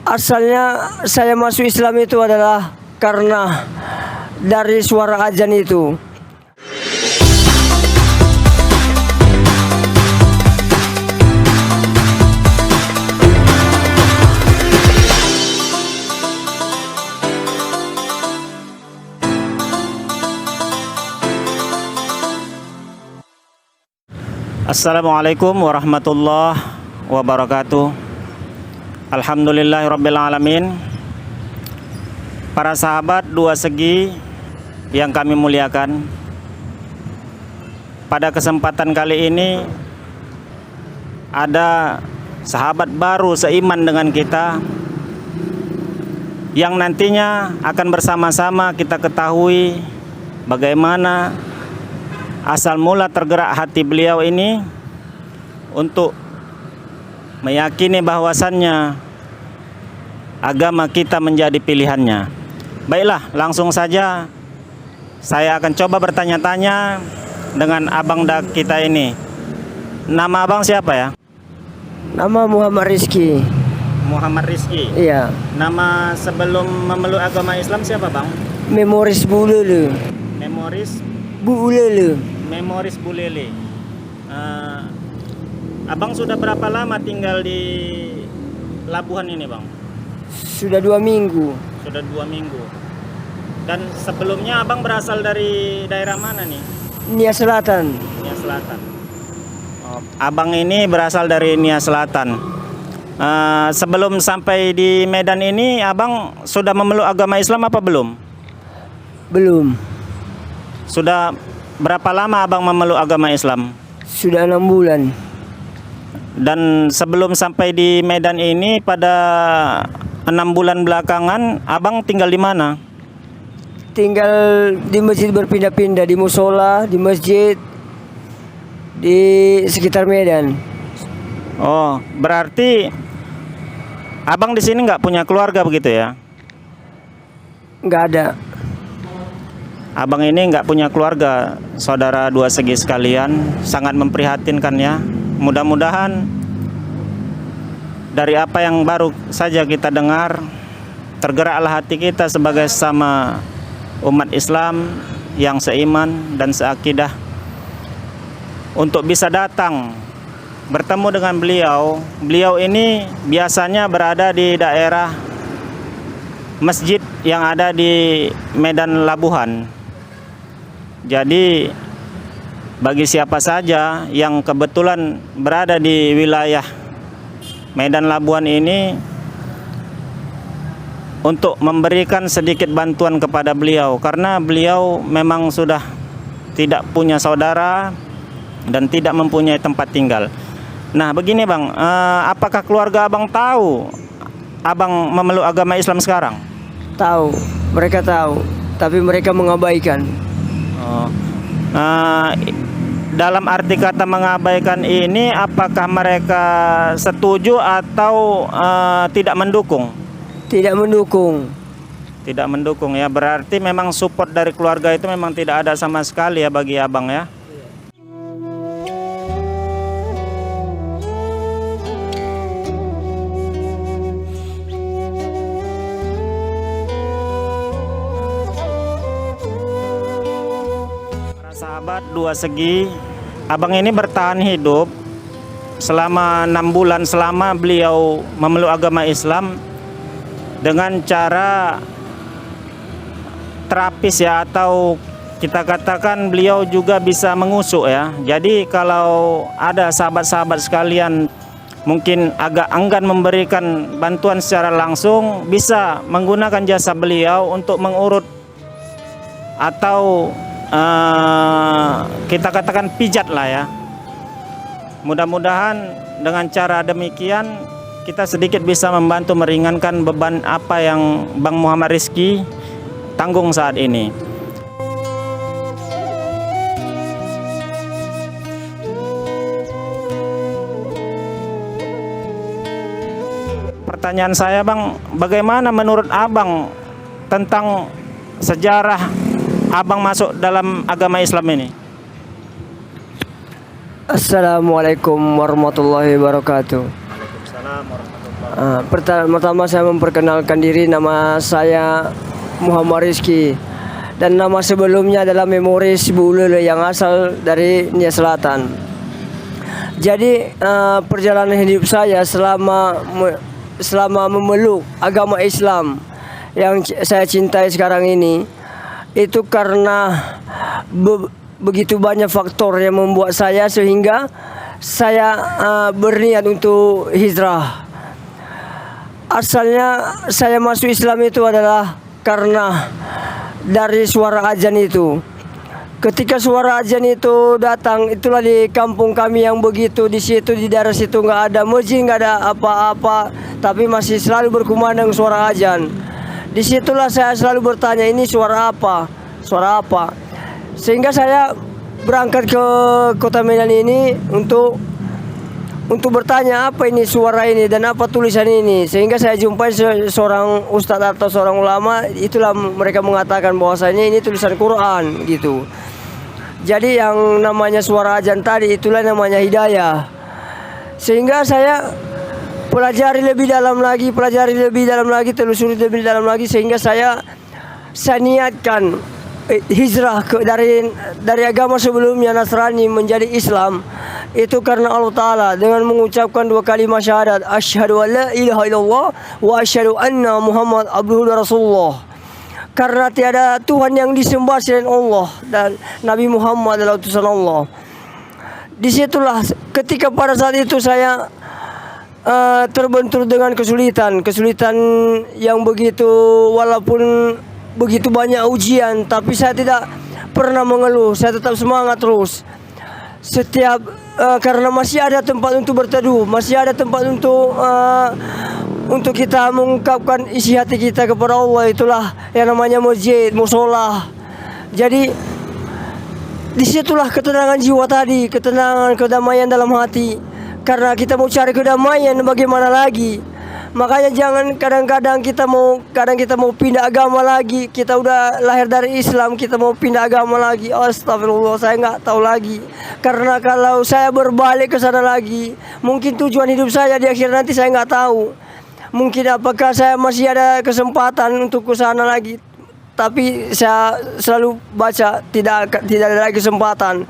Asalnya saya masuk Islam itu adalah karena dari suara azan itu. Assalamualaikum warahmatullahi wabarakatuh. Alhamdulillahirabbil alamin. Para sahabat dua segi yang kami muliakan, pada kesempatan kali ini ada sahabat baru seiman dengan kita yang nantinya akan bersama-sama kita ketahui bagaimana asal mula tergerak hati beliau ini untuk meyakini bahwasannya agama kita menjadi pilihannya. Baiklah, langsung saja saya akan coba bertanya-tanya dengan abang kita ini. Nama abang siapa ya? Nama Muhammad Rizki. Muhammad Rizki. Iya. Nama sebelum memeluk agama Islam siapa bang? Memoris Bulele. Memoris Bulele. Memoris Bulele. Abang sudah berapa lama tinggal di Labuhan ini bang? Sudah 2 minggu. Sudah 2 minggu. Dan sebelumnya abang berasal dari daerah mana nih? Nia Selatan. Nia Selatan. Oh, abang ini berasal dari Nia Selatan. Sebelum sampai di Medan ini, abang sudah memeluk agama Islam apa belum? Belum. Sudah berapa lama abang memeluk agama Islam? Sudah 6 bulan. Dan sebelum sampai di Medan ini pada 6 bulan belakangan, abang tinggal di mana? Tinggal di masjid, berpindah-pindah, di musola, di masjid, di sekitar Medan. Oh, berarti abang di sini nggak punya keluarga begitu ya? Nggak ada. Abang ini nggak punya keluarga, saudara dua segi sekalian, sangat memprihatinkan ya. Mudah-mudahan dari apa yang baru saja kita dengar, tergeraklah hati kita sebagai sama umat Islam yang seiman dan seakidah untuk bisa datang bertemu dengan beliau. Beliau ini biasanya berada di daerah masjid yang ada di Medan Labuhan. Jadi bagi siapa saja yang kebetulan berada di wilayah Medan Labuhan ini, untuk memberikan sedikit bantuan kepada beliau, karena beliau memang sudah tidak punya saudara dan tidak mempunyai tempat tinggal. Nah begini bang, apakah keluarga abang tahu abang memeluk agama Islam sekarang? Tahu, mereka tahu, tapi mereka mengabaikan. Oh. Dalam arti kata mengabaikan ini, apakah mereka setuju atau tidak mendukung? Tidak mendukung. Tidak mendukung ya, berarti memang support dari keluarga itu memang tidak ada sama sekali ya bagi abang ya. Sahabat dua segi, abang ini bertahan hidup selama 6 bulan selama beliau memeluk agama Islam dengan cara terapis ya, atau kita katakan beliau juga bisa mengusuk ya. Jadi kalau ada sahabat-sahabat sekalian mungkin agak enggan memberikan bantuan secara langsung, bisa menggunakan jasa beliau untuk mengurut atau kita katakan pijat lah ya. Mudah-mudahan dengan cara demikian kita sedikit bisa membantu meringankan beban apa yang Bang Muhammad Rizki tanggung saat ini. Pertanyaan saya bang, bagaimana menurut abang tentang sejarah abang masuk dalam agama Islam ini? Assalamualaikum warahmatullahi wabarakatuh. Waalaikumsalam warahmatullahi Pertama-tama saya memperkenalkan diri, nama saya Muhammad Rizky dan nama sebelumnya adalah Memoris Bulele yang asal dari Nia Selatan. Jadi perjalanan hidup saya selama memeluk agama Islam yang saya cintai sekarang ini itu karena begitu banyak faktor yang membuat saya sehingga saya berniat untuk hijrah. Asalnya saya masuk Islam itu adalah karena dari suara azan itu. Ketika suara azan itu datang, itulah di kampung kami yang begitu, di situ di daerah situ nggak ada masjid, nggak ada apa-apa, tapi masih selalu berkumandang suara azan. Disitulah saya selalu bertanya, ini suara apa? Suara apa? Sehingga saya berangkat ke kota Medan ini untuk bertanya apa ini suara ini dan apa tulisan ini. Sehingga saya jumpai seorang ustadz atau seorang ulama, itulah mereka mengatakan bahwasanya ini tulisan Quran gitu. Jadi yang namanya suara azan tadi itulah namanya hidayah. Sehingga saya pelajari lebih dalam lagi, telusuri lebih dalam lagi sehingga saya niatkan hijrah dari agama sebelumnya Nasrani menjadi Islam. Itu karena Allah Ta'ala dengan mengucapkan 2 kalimat syahadat, asyhadu an la ilaha illallah wa asyhadu anna Muhammad abduhu wa rasulullah. Karena tiada Tuhan yang disembah selain Allah dan Nabi Muhammad adalah utusan Allah. Disitulah ketika pada saat itu saya terbentur dengan kesulitan yang begitu, walaupun begitu banyak ujian, tapi saya tidak pernah mengeluh, saya tetap semangat terus. Setiap karena masih ada tempat untuk berteduh, masih ada tempat untuk kita mengungkapkan isi hati kita kepada Allah, itulah yang namanya masjid, musola. Jadi disitulah ketenangan jiwa tadi, ketenangan, kedamaian dalam hati. Karena kita mau cari kedamaian, bagaimana lagi? Makanya jangan kadang kita mau pindah agama lagi. Kita udah lahir dari Islam, kita mau pindah agama lagi. Astagfirullah, saya nggak tahu lagi. Karena kalau saya berbalik ke sana lagi, mungkin tujuan hidup saya di akhir nanti saya nggak tahu. Mungkin apakah saya masih ada kesempatan untuk ke sana lagi. Tapi saya selalu baca tidak ada lagi kesempatan.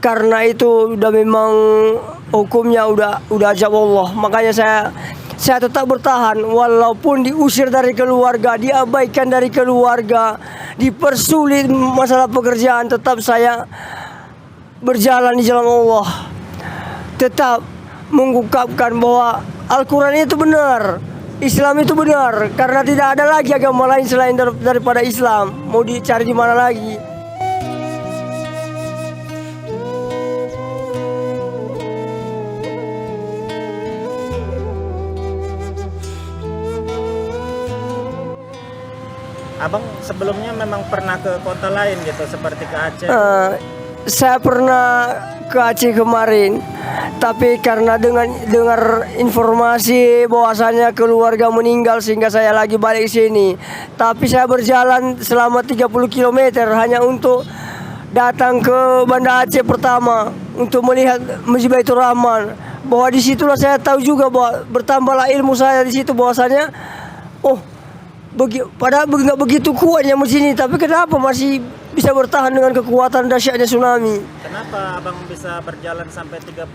Karena itu udah memang hukumnya udah ajab Allah. Makanya saya tetap bertahan walaupun diusir dari keluarga, diabaikan dari keluarga, dipersulit masalah pekerjaan, tetap saya berjalan di jalan Allah. Tetap mengungkapkan bahwa Al-Quran itu benar, Islam itu benar, karena tidak ada lagi agama lain selain daripada Islam. Mau dicari di mana lagi? Abang sebelumnya memang pernah ke kota lain gitu, seperti ke Aceh? Saya pernah ke Aceh kemarin, tapi karena dengar informasi bahwasanya keluarga meninggal sehingga saya lagi balik sini. Tapi saya berjalan selama 30 km hanya untuk datang ke Banda Aceh pertama untuk melihat Masjid Baitur Rahman. Bahwa disitulah saya tahu juga bahwa bertambahlah ilmu saya di situ bahwasanya padahal nggak begitu kuatnya masjid ini, tapi kenapa masih bisa bertahan dengan kekuatan dahsyatnya tsunami? Kenapa abang bisa berjalan sampai 30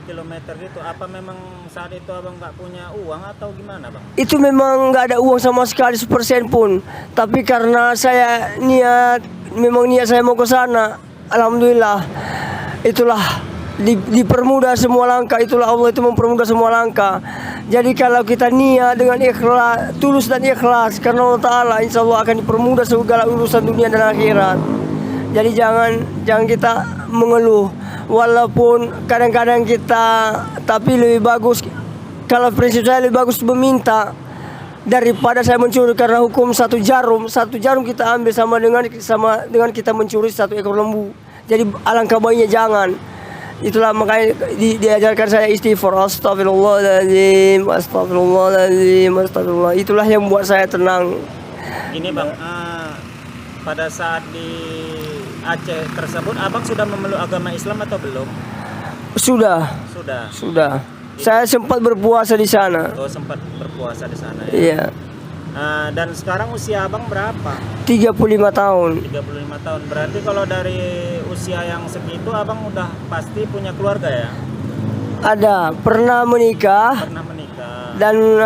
km gitu? Apa memang saat itu abang nggak punya uang atau gimana bang? Itu memang nggak ada uang sama sekali 1% pun. Tapi karena saya niat saya mau ke sana, alhamdulillah itulah dipermudah semua langkah. Itulah Allah itu mempermudah semua langkah. Jadi kalau kita niat dengan ikhlas, tulus dan ikhlas karena Allah Ta'ala, insya Allah akan dipermudah segala urusan dunia dan akhirat. Jadi jangan kita mengeluh, walaupun kadang-kadang tapi lebih bagus, kalau prinsip saya lebih bagus meminta daripada saya mencuri, karena hukum satu jarum kita ambil sama dengan kita mencuri 1 ekor lembu. Jadi alangkah baiknya jangan. Itulah makanya diajarkan saya istighfar, astagfirullahaladzim, astagfirullah. Itulah yang membuat saya tenang. Ini bang, pada saat di Aceh tersebut abang sudah memeluk agama Islam atau belum? Sudah. Saya sempat berpuasa di sana. Oh, sempat berpuasa di sana ya. Iya. Dan sekarang usia abang berapa? 35 tahun. 35 tahun. Berarti kalau dari usia yang segitu abang udah pasti punya keluarga ya? Ada, pernah menikah. Pernah menikah. Dan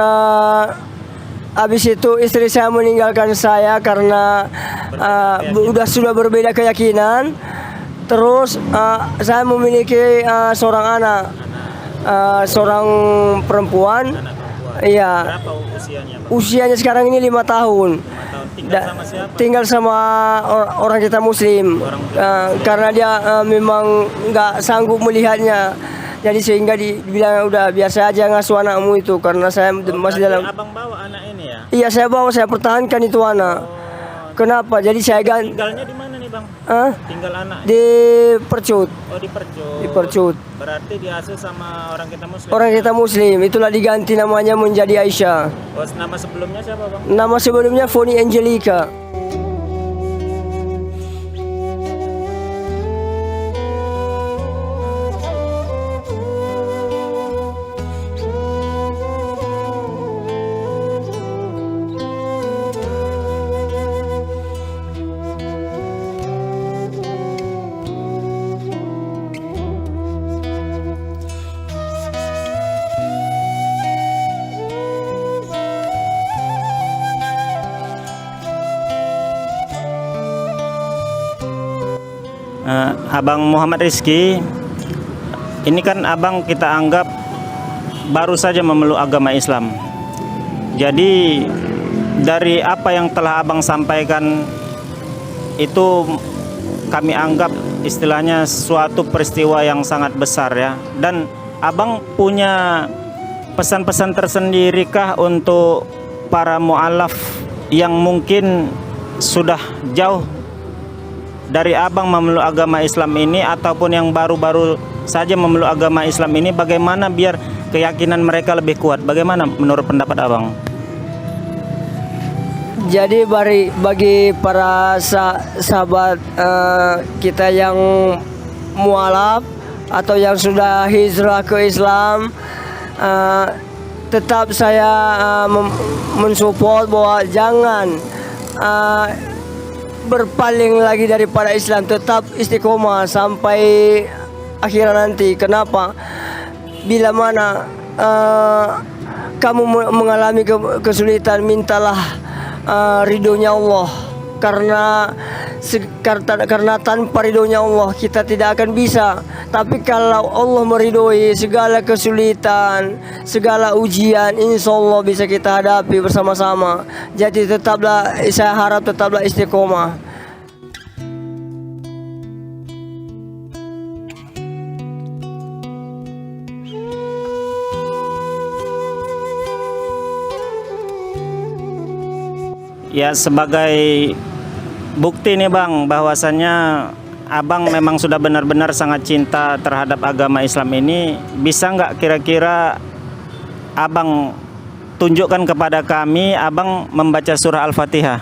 habis itu istri saya meninggalkan saya karena sudah berbeda keyakinan. Terus saya memiliki seorang anak, seorang perempuan. Anak perempuan. Iya. Berapa usianya, Bang? Usianya sekarang ini 5 tahun. 5 tahun. Tinggal sama siapa? Tinggal sama orang kita Muslim. Orang Muslim. Karena dia memang nggak sanggup melihatnya. Jadi sehingga dibilang udah biasa aja ngasuh anakmu itu, karena saya masih dalam. Abang bawa anak ini ya? Iya, saya bawa, saya pertahankan itu anak. Kenapa? Jadi saya ganti. Tinggalnya di mana nih, Bang? Tinggal anak Di Percut. Oh, di Percut. Di Percut. Berarti diasuh sama orang kita Muslim. Orang kita Muslim, itulah diganti namanya menjadi Aisyah. Oh, nama sebelumnya siapa, Bang? Nama sebelumnya Foni Angelica. Abang Muhammad Rizky, ini kan abang kita anggap baru saja memeluk agama Islam. Jadi dari apa yang telah abang sampaikan itu kami anggap istilahnya suatu peristiwa yang sangat besar ya. Dan abang punya pesan-pesan tersendirikah untuk para mu'alaf yang mungkin sudah jauh dari abang memeluk agama Islam ini, ataupun yang baru-baru saja memeluk agama Islam ini, bagaimana biar keyakinan mereka lebih kuat? Bagaimana menurut pendapat abang? Jadi bagi para sahabat kita yang mualaf atau yang sudah hijrah ke Islam, tetap saya mensupport bahwa jangan berpaling lagi daripada Islam, tetap istiqomah sampai akhir nanti. Kenapa? Bila mana kamu mengalami kesulitan, mintalah ridhonya Allah, karena tanpa ridhonya Allah kita tidak akan bisa. Tapi kalau Allah meridhoi segala kesulitan, segala ujian, insya Allah bisa kita hadapi bersama-sama. Jadi tetaplah, saya harap tetaplah istiqomah. Ya, sebagai bukti nih Bang, bahwasannya abang memang sudah benar-benar sangat cinta terhadap agama Islam ini, bisa nggak kira-kira abang tunjukkan kepada kami abang membaca surah Al-Fatihah?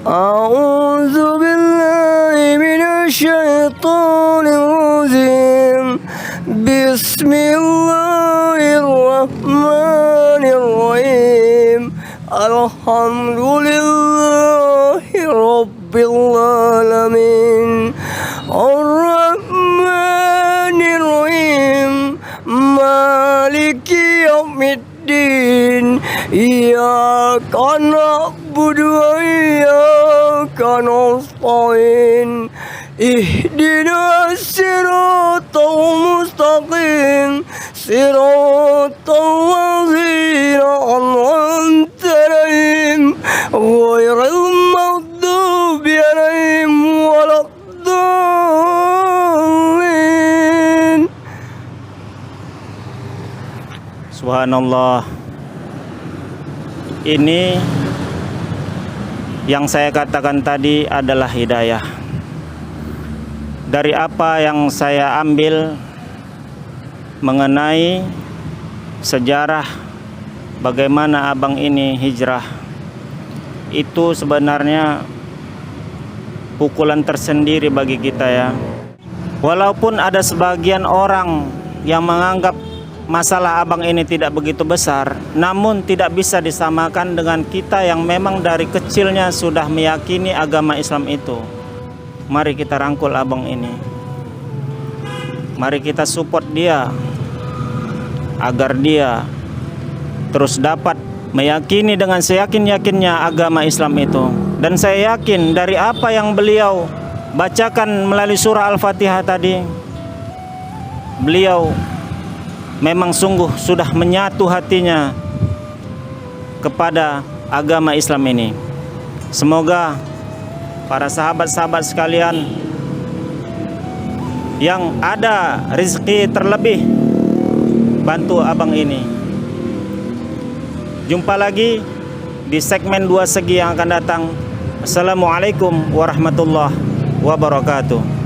A'udzu billahi minasyaitonir rajim. Bismillahirrahmanirrahim. Alhamdulillahi rabbil alamin. Ar-Rahmanir Rahim. Maliki yaumiddin. Iyyaka na'budu wa iyyaka nasta'in. Ihdinas siratal mustaqim. Siratal ladzina an'amta 'alaihim ghairil maghdubi 'alaihim waladdallin. Subhanallah. Ini yang saya katakan tadi adalah hidayah. Dari apa yang saya ambil mengenai sejarah bagaimana abang ini hijrah, itu sebenarnya pukulan tersendiri bagi kita ya. Walaupun ada sebagian orang yang menganggap masalah abang ini tidak begitu besar, namun tidak bisa disamakan dengan kita yang memang dari kecilnya sudah meyakini agama Islam itu. Mari kita rangkul abang ini. Mari kita support dia agar dia terus dapat meyakini dengan seyakin-yakinnya agama Islam itu. Dan saya yakin dari apa yang beliau bacakan melalui surah Al-Fatihah tadi, beliau memang sungguh sudah menyatu hatinya kepada agama Islam ini. Semoga para sahabat-sahabat sekalian yang ada rezeki terlebih, bantu abang ini. Jumpa lagi di segmen 2 segi yang akan datang. Assalamualaikum warahmatullahi wabarakatuh.